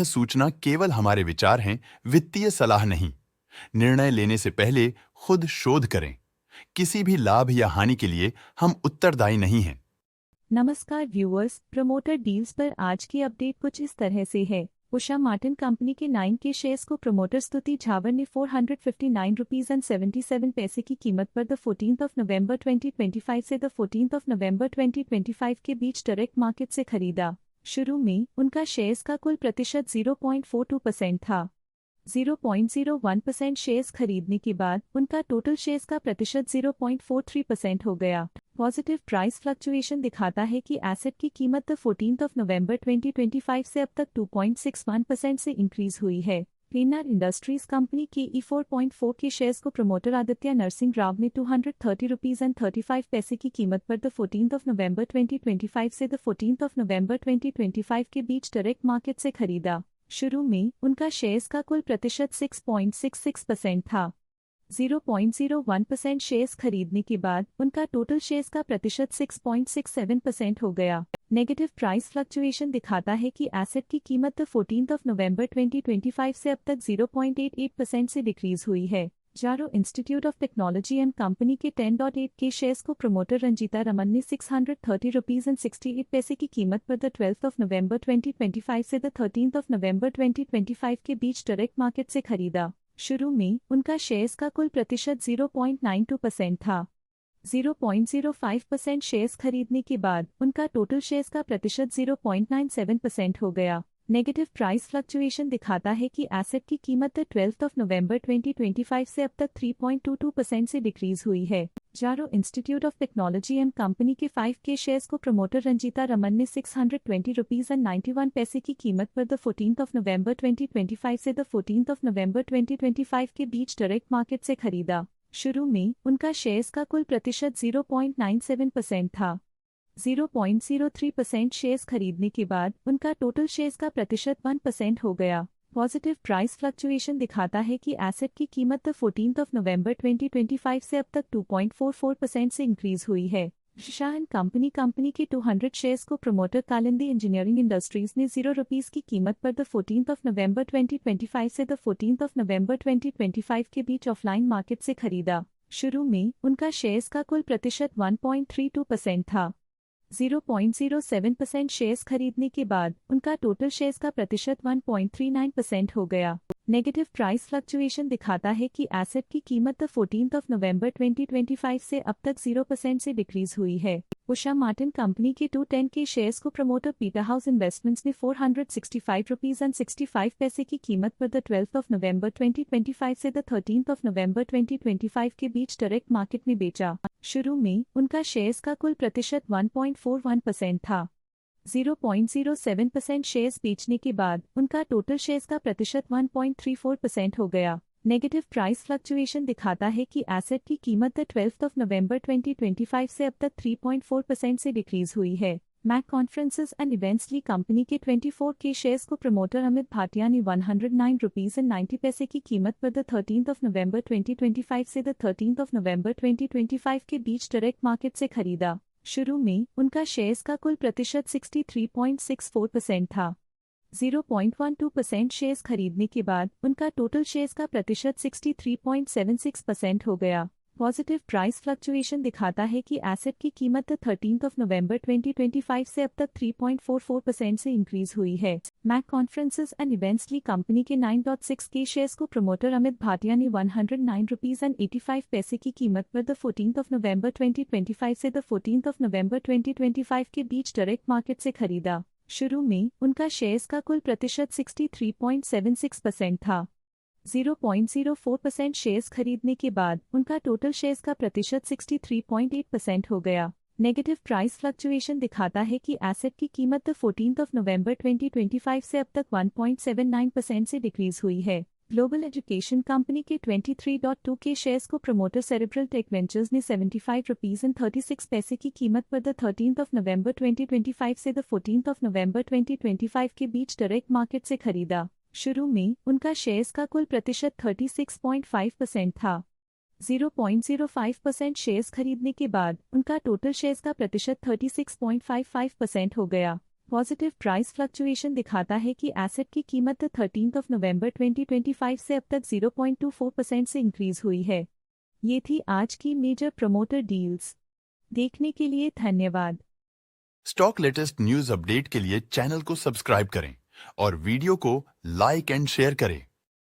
सूचना केवल हमारे विचार हैं, वित्तीय सलाह नहीं। निर्णय लेने से पहले खुद शोध करें। किसी भी लाभ या हानि के लिए हम उत्तरदायी नहीं हैं। नमस्कार व्यूअर्स, प्रमोटर डील्स पर आज की अपडेट कुछ इस तरह से है। उषा मार्टिन कंपनी के 9 के शेयर्स को प्रमोटर स्तुति झावर ने 459 रुपीज एंड 77 पैसे की कीमत पर द 14 नवंबर 2025 से द 14 नवंबर 2025 के बीच डायरेक्ट मार्केट से खरीदा। शुरू में उनका शेयर्स का कुल प्रतिशत 0.42% था। 0.01% शेयर्स खरीदने के बाद उनका टोटल शेयर्स का प्रतिशत 0.43% हो गया। पॉजिटिव प्राइस फ्लक्चुएशन दिखाता है कि एसेट की कीमत 14 नवंबर 2025 से अब तक 2.61% से इंक्रीज हुई है। पीएनआर इंडस्ट्रीज कंपनी के E4.4 के शेयर्स को प्रमोटर आदित्य नरसिंह राव ने 230 रुपीज एंड 35 पैसे की कीमत पर द 14 नवंबर 2025 से द 14 नवंबर 2025 के बीच डायरेक्ट मार्केट से खरीदा। शुरू में उनका शेयर्स का कुल प्रतिशत 6.66% था। 0.01% शेयर्स खरीदने के बाद उनका टोटल शेयर्स का प्रतिशत 6.67% हो गया। नेगेटिव प्राइस फ्लक्चुएशन दिखाता है कि एसेट की कीमत 14 नवंबर 2025 से अब तक 0.88% से डिक्रीज हुई है। जारो institute of technology and company के 10.8 के शेयर्स को प्रमोटर रंजीता रमन ने 630 रुपीज एंड 68 पैसे की कीमत पर द 12 नवंबर 2025 से द 13 नवंबर 2025 के बीच डायरेक्ट मार्केट से खरीदा। शुरू में उनका शेयर्स का कुल प्रतिशत 0.92% था। 0.05% शेयर्स खरीदने के बाद उनका टोटल शेयर्स का प्रतिशत 0.97% हो गया। नेगेटिव प्राइस फ्लक्चुएशन दिखाता है कि एसेट की कीमत 12 नवंबर 2025 से अब तक 3.22% से डिक्रीज हुई है। जारो institute of technology and company के 5 के शेयर्स को प्रमोटर रंजीता रमन ने 620 रुपीज एंड 91 पैसे की कीमत पर द 14 नवंबर 2025 से द 14 नवंबर 2025 के बीच डायरेक्ट मार्केट से खरीदा। शुरू में उनका शेयर्स का कुल प्रतिशत 0.97% था। 0.03% शेयर्स खरीदने के बाद उनका टोटल शेयर्स का प्रतिशत 1% हो गया। पॉजिटिव प्राइस फ्लक्चुएशन दिखाता है कि एसेट की कीमत 14 नवंबर 2025 से अब तक 2.44% से इंक्रीज हुई है। शाह एंड कंपनी के 200 शेयर्स को प्रमोटर कालिंदी इंजीनियरिंग इंडस्ट्रीज ने 0 रुपीस की कीमत पर द 14 नवंबर 2025 से द 14 नवंबर 2025 के बीच ऑफलाइन मार्केट से खरीदा। शुरू में उनका शेयर्स का कुल प्रतिशत 1.32% था। 0.07% शेयर्स खरीदने के बाद उनका टोटल शेयर्स का प्रतिशत 1.39% हो गया। नेगेटिव प्राइस फ्लक्चुएशन दिखाता है कि एसेट की कीमत 14 नवंबर 2025 से अब तक 0% से डिक्रीज हुई है। उषा मार्टिन कंपनी के 210 के शेयर्स को प्रमोटर पीटर हाउस इन्वेस्टमेंट्स ने 465 रुपीज एंड 65 पैसे की कीमत पर द 12 नवंबर 2025 से द 13 नवंबर 2025 के बीच डायरेक्ट मार्केट में बेचा। शुरू में उनका शेयर्स का कुल प्रतिशत 1.41% था। 0.07% शेयर्स बेचने के बाद उनका टोटल शेयर्स का प्रतिशत 1.34% हो गया। नेगेटिव प्राइस फ्लक्चुएशन दिखाता है कि एसेट की कीमत 12 नवंबर 2025 से अब तक 3.4% से डिक्रीज हुई है। मैक कॉन्फ्रेंसेस एंड इवेंट्स ली कंपनी के 24 के शेयर्स को प्रमोटर अमित भाटिया ने 109 रुपीज एंड 90 पैसे की कीमत पर द 13 नवंबर 2025 से द 13 नवंबर 2025 के बीच डायरेक्ट मार्केट से खरीदा। शुरू में उनका शेयर्स का कुल प्रतिशत 63.64% था। 0.12% शेयर्स खरीदने के बाद उनका टोटल शेयर्स का प्रतिशत 63.76% हो गया। पॉजिटिव प्राइस फ्लक्चुएशन दिखाता है कि एसेट की कीमत 13 नवंबर 2025 से अब तक 3.44% से इंक्रीज हुई है। मैक कॉन्फ्रेंसेस एंड इवेंट्स ली कंपनी के 9.6 के शेयर्स को प्रमोटर अमित भाटिया ने 109 रुपीज एंड 85 पैसे की कीमत पर द 14 नवंबर 2025 से द 14 नवंबर 2025 के बीच डायरेक्ट मार्केट से खरीदा। शुरू में उनका शेयर्स का कुल प्रतिशत 63.76% था। 0.04% शेयर्स खरीदने के बाद उनका टोटल शेयर्स का प्रतिशत 63.8% हो गया। नेगेटिव प्राइस फ्लक्चुएशन दिखाता है कि एसेट की कीमत 14 नवंबर 2025 से अब तक 1.79% से डिक्रीज हुई है। ग्लोबल एजुकेशन कंपनी के 23.2 के शेयर्स को प्रमोटर सेरेब्रल टेक वेंचर्स ने 75 रुपीज एंड 36 पैसे की कीमत पर द 13 नवंबर 2025 से द 14 नवंबर 2025 के बीच डायरेक्ट मार्केट से खरीदा। शुरू में उनका शेयर्स का कुल प्रतिशत 36.5% था। 0.05% शेयर्स खरीदने के बाद उनका टोटल शेयर्स का प्रतिशत 36.55% हो गया। पॉजिटिव प्राइस फ्लक्चुएशन दिखाता है कि एसेट की कीमत 13 नवंबर 2025 से अब तक 0.24% से इंक्रीज हुई है। ये थी आज की मेजर प्रमोटर डील्स। देखने के लिए धन्यवाद। स्टॉक लेटेस्ट न्यूज अपडेट के लिए चैनल को सब्सक्राइब करें और वीडियो को लाइक एंड शेयर करें।